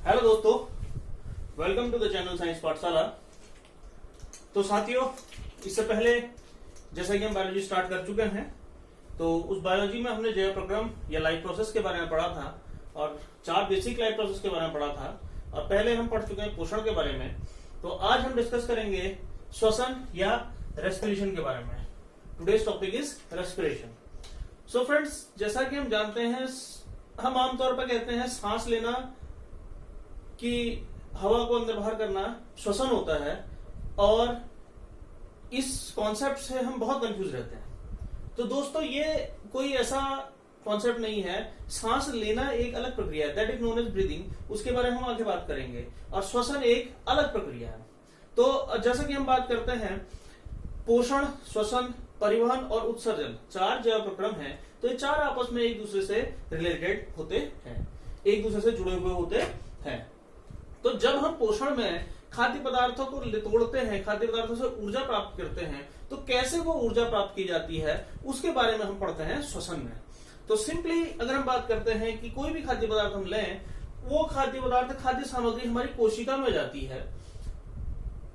Hello दोस्तों, welcome to the channel science Pathshala. तो साथियों, इससे पहले जैसा कि हम बायोलॉजी स्टार्ट कर चुके हैं, तो उस बायोलॉजी में हमने जैव प्रक्रम या लाइफ प्रोसेस के बारे में पढ़ा था और 4 बेसिक लाइफ प्रोसेस के बारे में पढ़ा था और पहले हम पढ़ चुके हैं पोषण के बारे में। तो आज हम डिस्कस करेंगे श्वसन या रेस्पिरेशन के बारे में। Today's topic is respiration. So friends, जैसा कि हम जानते हैं, हम आमतौर पर कहते हैं सांस लेना कि हवा को अंदर बाहर करना श्वसन होता है, और इस कॉन्सेप्ट से हम बहुत कंफ्यूज रहते हैं। तो दोस्तों, ये कोई ऐसा कॉन्सेप्ट नहीं है। सांस लेना एक अलग प्रक्रिया है, that is known as breathing. उसके बारे में हम आगे बात करेंगे। और श्वसन एक अलग प्रक्रिया है। तो जैसा कि हम बात करते हैं, पोषण, श्वसन, परिवहन और उत्सर्जन 4 जैव प्रक्रम हैं। तो ये 4 आपस में एक दूसरे से रिलेटेड होते हैं, एक दूसरे से जुड़े हुए होते हैं। तो जब हम पोषण में खाद्य पदार्थों को तोड़ते हैं, खाद्य पदार्थों से ऊर्जा प्राप्त करते हैं, तो कैसे वो ऊर्जा प्राप्त की जाती है उसके बारे में हम पढ़ते हैं श्वसन में। तो सिंपली अगर हम बात करते हैं कि कोई भी खाद्य पदार्थ हम लें, वो खाद्य पदार्थ, खाद्य सामग्री हमारी कोशिका में जाती है,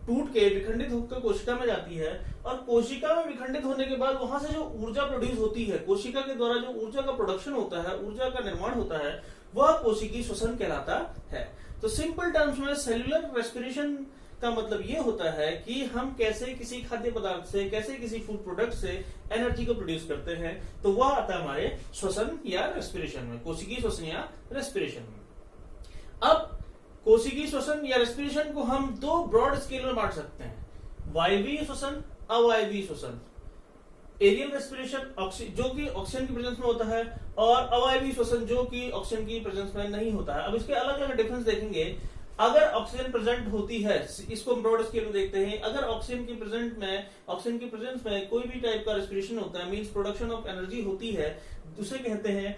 टूट के विखंडित होकर कोशिका में जाती है, और कोशिका में विखंडित होने के बाद वहां से जो ऊर्जा प्रोड्यूस होती है, कोशिका के द्वारा जो ऊर्जा का प्रोडक्शन होता है, ऊर्जा का निर्माण होता है, वह कोशिकीय श्वसन कहलाता है। तो सिंपल टर्म्स में सेल्यूलर रेस्पिरेशन का मतलब ये होता है कि हम कैसे किसी खाद्य पदार्थ से, कैसे किसी फूड प्रोडक्ट से एनर्जी को प्रोड्यूस करते हैं। तो वह आता है हमारे श्वसन या रेस्पिरेशन में, कोशिकीय श्वसन या रेस्पिरेशन में। अब कोशिकीय श्वसन या रेस्पिरेशन को हम 2 ब्रॉड स्केल में बांट सकते हैं, वायवीय श्वसन, अवायवीय श्वसन। एरियल रेस्पिरेशन जो कि ऑक्सीजन की प्रेजेंस में होता है, और अवायवीय श्वसन जो कि ऑक्सीजन की प्रेजेंस में नहीं होता है। अब इसके अलग अलग डिफरेंस देखेंगे। अगर ऑक्सीजन प्रेजेंट होती है, इसको हम ब्रॉड स्केल में देखते हैं, अगर ऑक्सीजन की प्रेजेंस में कोई भी टाइप का रेस्पिरेशन होता है, मींस प्रोडक्शन ऑफ एनर्जी होती है, उसे कहते हैं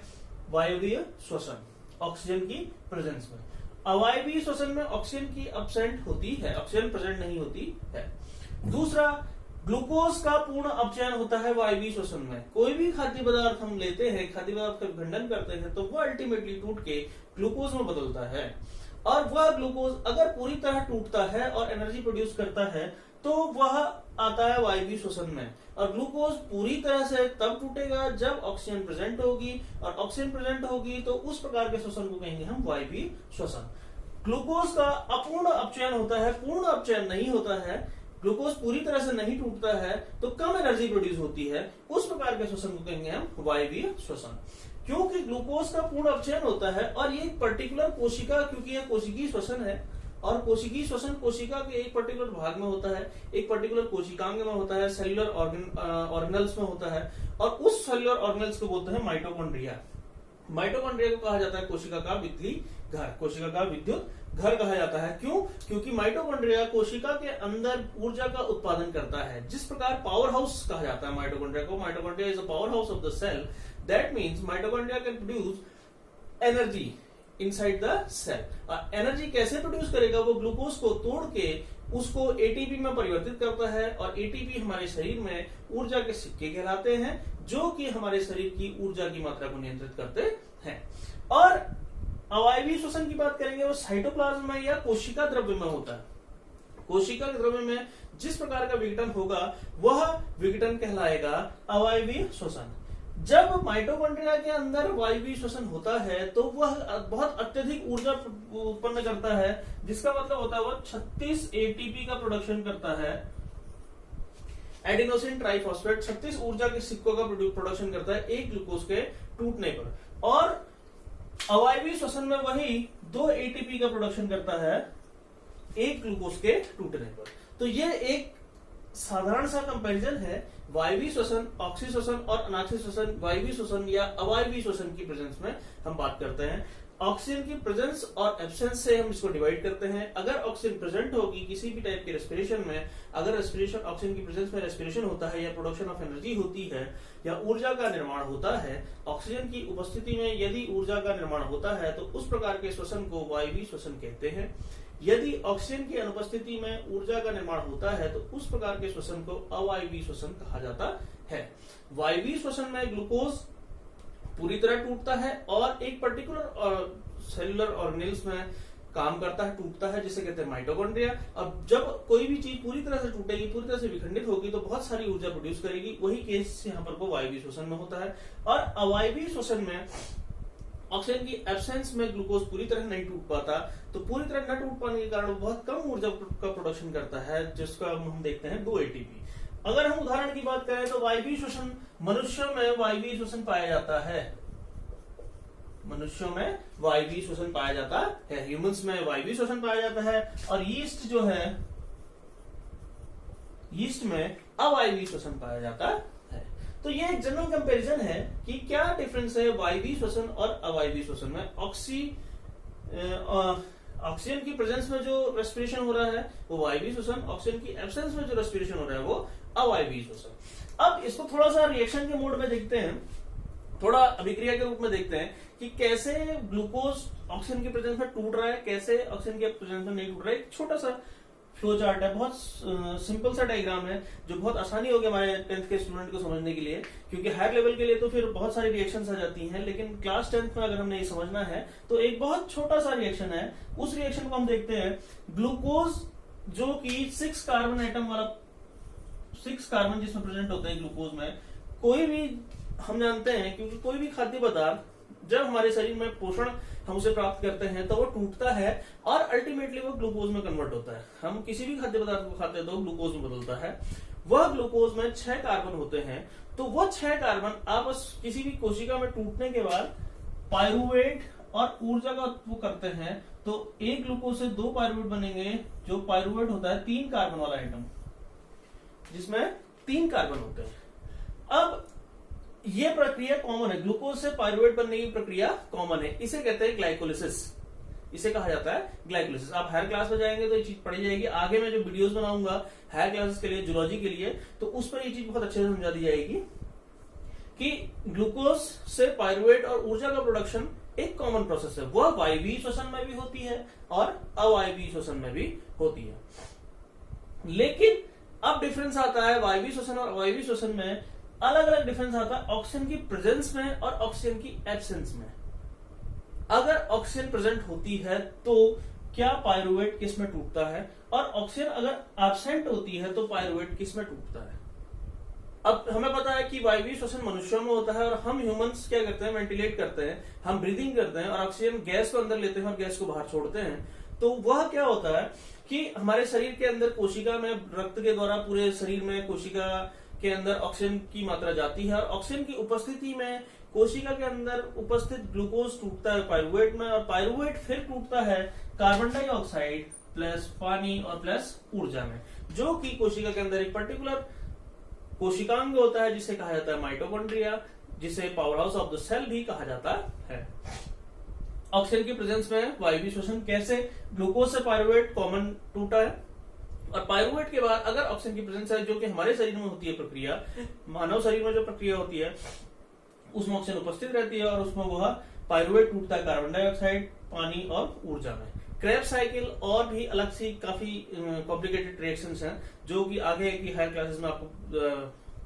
वायवीय श्वसन, ऑक्सीजन की प्रेजेंस में। अवायवीय श्वसन में ऑक्सीजन की अब्सेंट होती है, ऑक्सीजन प्रेजेंट नहीं होती है। दूसरा, ग्लूकोज का पूर्ण अपचयन होता है वायवीय श्वसन में। कोई भी खाद्य पदार्थ हम लेते हैं, खाद्य पदार्थ का विखंडन करते हैं, तो वह अल्टीमेटली टूट के ग्लूकोज में बदलता है, और वह ग्लूकोज अगर पूरी तरह टूटता है और एनर्जी प्रोड्यूस करता है, तो वह आता है वायवीय श्वसन में। और ग्लूकोज पूरी तरह से तब टूटेगा जब ऑक्सीजन प्रेजेंट होगी, और ऑक्सीजन प्रेजेंट होगी तो उस प्रकार के श्वसन को कहेंगे हम वायवीय श्वसन। ग्लूकोज का अपूर्ण अपचयन होता है, पूर्ण अपचयन नहीं होता है, ग्लूकोज पूरी तरह से नहीं टूटता है, तो कम एनर्जी प्रोड्यूस होती है, उस प्रकार के श्वसन को कहेंगे हम वायवीय श्वसन। क्योंकि ग्लूकोज का पूर्ण अपचयन होता है, और ये एक पर्टिकुलर कोशिका, क्योंकि यह कोशिकीय श्वसन है, और कोशिकीय श्वसन कोशिका के एक पर्टिकुलर भाग में होता है, एक पर्टिकुलर कोशिकांग में होता है, सेल्युलर ऑर्गेनल्स में होता है, और उस सेल्युलर ऑर्गेनल्स को बोलते हैं माइटोकॉन्ड्रिया। माइटोकॉन्ड्रिया को कहा जाता है कोशिका का बिजली घर, कोशिका का विद्युत घर कहा जाता है। क्यों? क्योंकि माइटोकॉन्ड्रिया कोशिका के अंदर ऊर्जा का उत्पादन करता है। जिस प्रकार पावर हाउस कहा जाता है माइटोकॉन्ड्रिया को, mitochondria is a power house of the cell, that means mitochondria can produce energy inside the cell. Energy कैसे प्रोड्यूस करेगा? वो ग्लूकोज को तोड़ के उसको एटीपी में परिवर्तित करता है, और एटीपी हमारे शरीर में ऊर्जा के सिक्के कहलाते हैं, जो कि हमारे शरीर की ऊर्जा की मात्रा को नियंत्रित करते हैं। और अवायवीय श्वसन की बात करेंगे, वो साइटोप्लाज्म में या कोशिका द्रव्य में होता है। कोशिका द्रव्य में जिस प्रकार का विघटन होगा, वह विघटन कहलाएगा अवायवीय श्वसन। जब माइटोकॉन्ड्रिया के अंदर वायवीय श्वसन होता है, तो वह बहुत अत्यधिक ऊर्जा उत्पन्न करता है, जिसका मतलब होता है वह 36 एटीपी का प्रोडक्शन करता है। एडिनोसिन ट्राइफॉस्फेट 36 ऊर्जा के सिक्कों का प्रोडक्शन करता है एक ग्लूकोज के टूटने पर, और अवायवीय श्वसन में वही 2 एटीपी का प्रोडक्शन करता है एक ग्लूकोज के टूटने पर। तो ये एक साधारण सा कंपैरिजन है, वायवीय श्वसन, ऑक्सी श्वसन और अनाक्सी श्वसन, वायवीय श्वसन या अवायवीय श्वसन की प्रेजेंस में हम बात करते हैं। ऑक्सीजन की प्रेजेंस और एब्सेंस से हम इसको डिवाइड करते हैं। अगर ऑक्सीजन प्रेजेंट होगी किसी भी टाइप के रेस्पिरेशन में, अगर रेस्पिरेशन ऑक्सीजन की प्रेजेंस में रेस्पिरेशन होता है, या प्रोडक्शन ऑफ एनर्जी होती है, या ऊर्जा का निर्माण होता है, ऑक्सीजन की उपस्थिति में यदि ऊर्जा का निर्माण होता है, तो उस प्रकार के श्वसन को वायवीय श्वसन कहते हैं। यदि ऑक्सीजन की अनुपस्थिति में ऊर्जा का निर्माण होता है, तो उस प्रकार के श्वसन को अवायवीय श्वसन कहा जाता है। वायवीय श्वसन में ग्लूकोज पूरी तरह टूटता है, और एक पर्टिकुलर सेलुलर ऑर्गेनेल्स में काम करता है, टूटता है, जिसे कहते हैं माइटोकॉन्ड्रिया। अब जब कोई भी चीज पूरी तरह से टूटेगी, पूरी तरह से विखंडित होगी, तो बहुत सारी ऊर्जा प्रोड्यूस करेगी। वही केस यहाँ पर वायवीय श्वसन में होता है। और अवायवीय श्वसन में ऑक्सीजन की एब्सेंस में ग्लूकोज पूरी तरह नहीं टूट पाता, तो पूरी तरह न टूट पाने के कारण बहुत कम ऊर्जा का प्रोडक्शन करता है, जिसका हम देखते हैं 2 ATP। अगर हम उदाहरण की बात करें तो वायवीय श्वसन, मनुष्यों में वायवीय श्वसन पाया जाता है, मनुष्यों में वायवीय श्वसन पाया जाता है, ह्यूमंस में वायवीय श्वसन पाया जाता है। और यीस्ट जो है, यीस्ट में अवायवीय श्वसन पाया जाता है। तो ये एक जनरल कंपैरिजन है कि क्या डिफरेंस है वायवीय श्वसन और अवायवीय श्वसन में। ऑक्सीजन की प्रेजेंस में जो रेस्पिरेशन हो रहा है वो वायवीय श्वसन, ऑक्सीजन की एब्सेंस में जो रेस्पिरेशन हो रहा है वो अवायवीय श्वसन। अब इसको थोड़ा सा रिएक्शन के मोड में देखते हैं, थोड़ा अभिक्रिया के रूप में देखते हैं कि कैसे ग्लूकोज ऑक्सीजन की प्रेजेंस में टूट रहा है, कैसे ऑक्सीजन के प्रेजेंस में नहीं टूट रहा है। एक छोटा सा फ्लो चार्ट है, बहुत सिंपल सा डायग्राम है, जो बहुत आसानी होगी हमारे 10th के स्टूडेंट को समझने के लिए, क्योंकि हायर लेवल के लिए तो फिर बहुत सारी रिएक्शंस आ जाती हैं, लेकिन क्लास 10th में अगर हमने ये समझना है तो एक बहुत छोटा सा रिएक्शन है। उस रिएक्शन को हम देखते हैं। ग्लूकोज जो कि 6 कार्बन एटम वाला, 6 कार्बन जिसमें प्रेजेंट होते हैं ग्लूकोज में, कोई भी हम जानते हैं क्योंकि कोई भी खाद्य पदार्थ जब हमारे शरीर में पोषण हम उसे प्राप्त करते हैं तो वो टूटता है और अल्टीमेटली वो ग्लूकोज में कन्वर्ट होता है। हम किसी भी खाद्य पदार्थ को खाते हैं तो ग्लूकोज में बदलता है। वह ग्लूकोज में 6 कार्बन होते हैं, तो वो 6 कार्बन आपस किसी भी कोशिका में टूटने के बाद पायरुवेट और ऊर्जा का वो करते हैं, तो एक ग्लूकोज से 2 पायरुवेट बनेंगे। जो पायरुवेट होता है 3 कार्बन वाला आइटम, जिसमें 3 कार्बन होते हैं। अब ये प्रक्रिया कॉमन है, ग्लूकोज से पायरुवेट बनने की प्रक्रिया कॉमन है, इसे कहते हैं ग्लाइकोलिसिस, इसे कहा जाता है ग्लाइकोलिसिस। आप हायर क्लास में जाएंगे तो ये चीज पढ़ी जाएगी। आगे मैं जो वीडियोस बनाऊंगा हायर क्लासेस के लिए, जूलॉजी के लिए, तो उस पर ये चीज बहुत अच्छे से समझा दी जाएगी कि ग्लूकोज से पायरुवेट और ऊर्जा का प्रोडक्शन एक कॉमन प्रोसेस है। वह वायवीय श्वसन में भी होती है और अवायवीय श्वसन में भी होती है। लेकिन अब डिफरेंस आता है वायवीय श्वसन और अवायवीय श्वसन में, अलग अलग डिफरेंस आता है ऑक्सीजन की प्रेजेंस में और ऑक्सीजन की एब्सेंस में। अगर ऑक्सीजन प्रेजेंट होती है तो क्या पायरुवेट किस में टूटता है, और ऑक्सीजन अगर एब्सेंट होती है तो पायरुवेट किस में टूटता है। अब हमें पता है कि वायवीय श्वसन मनुष्यों में होता है और हम ह्यूमंस क्या करते हैं, वेंटिलेट करते हैं, हम ब्रीदिंग करते हैं और ऑक्सीजन गैस को अंदर लेते हैं और गैस को बाहर छोड़ते हैं। तो वह क्या होता है कि हमारे शरीर के अंदर कोशिका में रक्त के द्वारा पूरे शरीर में कोशिका के अंदर ऑक्सीजन की मात्रा जाती है और ऑक्सीजन की उपस्थिति में कोशिका के अंदर उपस्थित ग्लूकोज टूटता है पायरुवेट में, और पायरुवेट फिर टूटता है कार्बन डाइऑक्साइड प्लस पानी और प्लस ऊर्जा में, जो कि कोशिका के अंदर एक पर्टिकुलर कोशिकांग होता है जिसे कहा जाता है माइटोकॉन्ड्रिया, जिसे power house of the cell भी कहा जाता है। ऑक्सीजन की प्रेजेंस में वायवीय श्वसन कैसे, ग्लूकोज से पायरुवेट कॉमन टूटा है, और पायरुवेट के बाद अगर ऑक्सीजन की प्रेजेंस है, जो कि हमारे शरीर में होती है प्रक्रिया, मानव शरीर में जो प्रक्रिया होती है उसमें ऑक्सीजन उपस्थित रहती है और उसमें वह पायरुवेट टूटता है कार्बन डाइऑक्साइड, पानी और ऊर्जा में। क्रेब्स साइकिल और भी अलग सी काफी कॉम्प्लिकेटेड रिएक्शंस हैं, जो कि आगे की हायर क्लासेस में आपको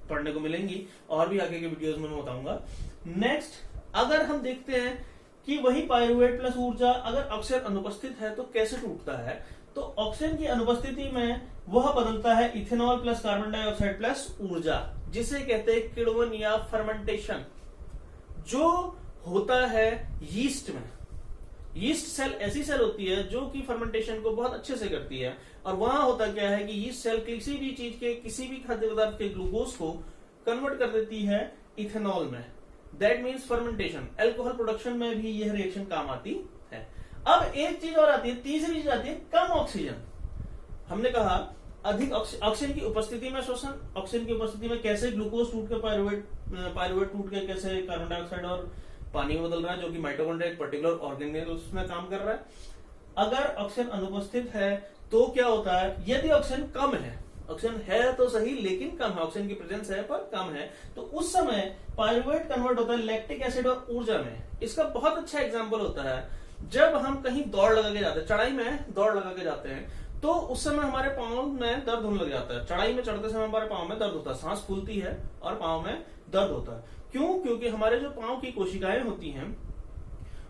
पढ़ने को मिलेंगी और भी आगे के वीडियोस में मैं बताऊंगा। नेक्स्ट, अगर हम देखते हैं कि वही पायरुवेट प्लस ऊर्जा अगर ऑक्सीजन अनुपस्थित है तो कैसे टूटता है, तो ऑक्सीजन की अनुपस्थिति में वह बदलता है ethanol plus carbon dioxide plus ऊर्जा, जिसे कहते हैं किण्वन या फर्मेंटेशन, जो होता है यीस्ट में। यीस्ट सेल ऐसी सेल होती है जो कि फर्मेंटेशन को बहुत अच्छे से करती है, और वहां होता क्या है कि यीस्ट सेल किसी भी चीज के, किसी भी खाद्य पदार्थ के ग्लूकोज को कन्वर्ट कर देती है इथेनॉल में। That means fermentation, alcohol production में भी यह रिएक्शन काम आती है। अब एक चीज और आती है, तीसरी चीज आती है कम ऑक्सीजन। हमने कहा अधिक ऑक्सीजन की उपस्थिति में श्वसन, ऑक्सीजन की उपस्थिति में कैसे ग्लूकोज टूट के पायरुवेट टूट के कैसे कार्बन डाइऑक्साइड और पानी में बदल रहा है, जो कि माइटोकॉन्ड्रिया एक पर्टिकुलर ऑर्गेनेल उसमें काम कर रहा है। अगर ऑक्सीजन अनुपस्थित है तो क्या होता है, यदि ऑक्सीजन कम है, ऑक्सीजन है तो सही लेकिन कम है, ऑक्सीजन की प्रेजेंस है पर कम है, तो उस समय पायरुवेट कन्वर्ट होता है लैक्टिक एसिड और ऊर्जा में। इसका बहुत अच्छा एग्जाम्पल होता है जब हम कहीं दौड़ लगा के जाते हैं, चढ़ाई में दौड़ लगा के जाते हैं, तो उस समय हमारे पांव में दर्द होने लग जाता है। चढ़ाई में चढ़ते समय हमारे पांव में दर्द होता है, सांस फूलती है और पांव में दर्द होता है। क्यों? क्योंकि हमारे जो पांव की कोशिकाएं होती हैं,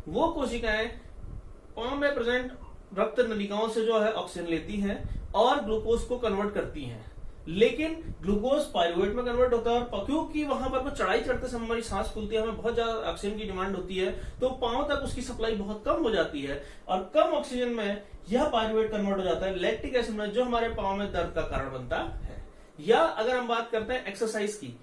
वो कोशिकाएं पांव में प्रेजेंट रक्त नलिकाओं से जो है ऑक्सीजन लेती हैं और ग्लूकोज को कन्वर्ट करती हैं, लेकिन ग्लूकोज पायरुवेट में कन्वर्ट होता है और क्योंकि वहां पर चढ़ाई चढ़ते समय हमारी सांस फूलती है, हमें बहुत ज्यादा ऑक्सीजन की डिमांड होती है, तो पांव तक उसकी सप्लाई बहुत कम हो जाती है और कम ऑक्सीजन में यह पायरुवेट कन्वर्ट हो जाता है लैक्टिक एसिड में, जो हमारे पांव में दर्द का कारण बनता है। या अगर हम बात करते हैं एक्सरसाइज की,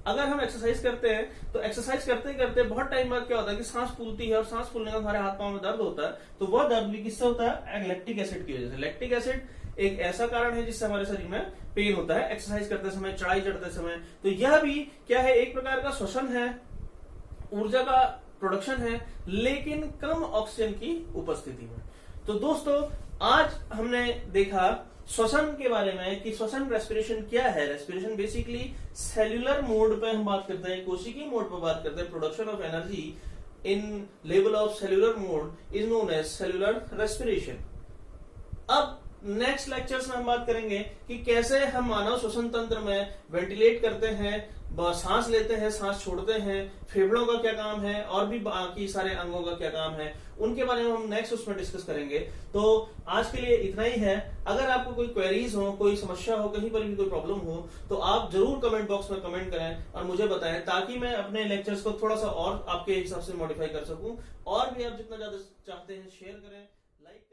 अगर हम एक्सरसाइज करते हैं तो एक्सरसाइज करते करते बहुत टाइम बाद क्या होता है कि सांस फूलती है और सांस फूलने का हमारे हाथ पांव में दर्द होता है, तो वह दर्द भी किससे होता है? लैक्टिक एसिड की वजह से। लैक्टिक एसिड एक ऐसा कारण है जिससे हमारे शरीर में पेन होता है एक्सरसाइज करते समय, चढ़ाई चढ़ते समय। तो यह भी क्या है? एक प्रकार का श्वसन है, ऊर्जा का प्रोडक्शन है, लेकिन कम ऑक्सीजन की उपस्थिति में। तो दोस्तों आज हमने देखा श्वसन के बारे में कि श्वसन रेस्पिरेशन क्या है। रेस्पिरेशन बेसिकली सेल्यूलर मोड पे हम बात करते हैं, कोशिकीय मोड पे बात करते हैं। Production of energy in level of cellular mode is known as cellular respiration. अब नेक्स्ट लेक्चर्स में हम बात करेंगे कि कैसे हम मानव श्वसन तंत्र में वेंटिलेट करते हैं, सांस लेते हैं, सांस छोड़ते हैं, फेफड़ों का क्या काम है और भी बाकी सारे अंगों का क्या काम है, उनके बारे में हम नेक्स्ट उसमें डिस्कस करेंगे। तो आज के लिए इतना ही है। अगर आपको कोई क्वेरीज हो, कोई समस्या हो, कहीं पर भी कोई प्रॉब्लम हो, तो आप जरूर कमेंट बॉक्स में कमेंट करें और मुझे बताएं, ताकि मैं अपने लेक्चर्स को थोड़ा सा और आपके हिसाब से मॉडिफाई कर सकूं। और भी आप जितना ज्यादा चाहते हैं शेयर करें, लाइक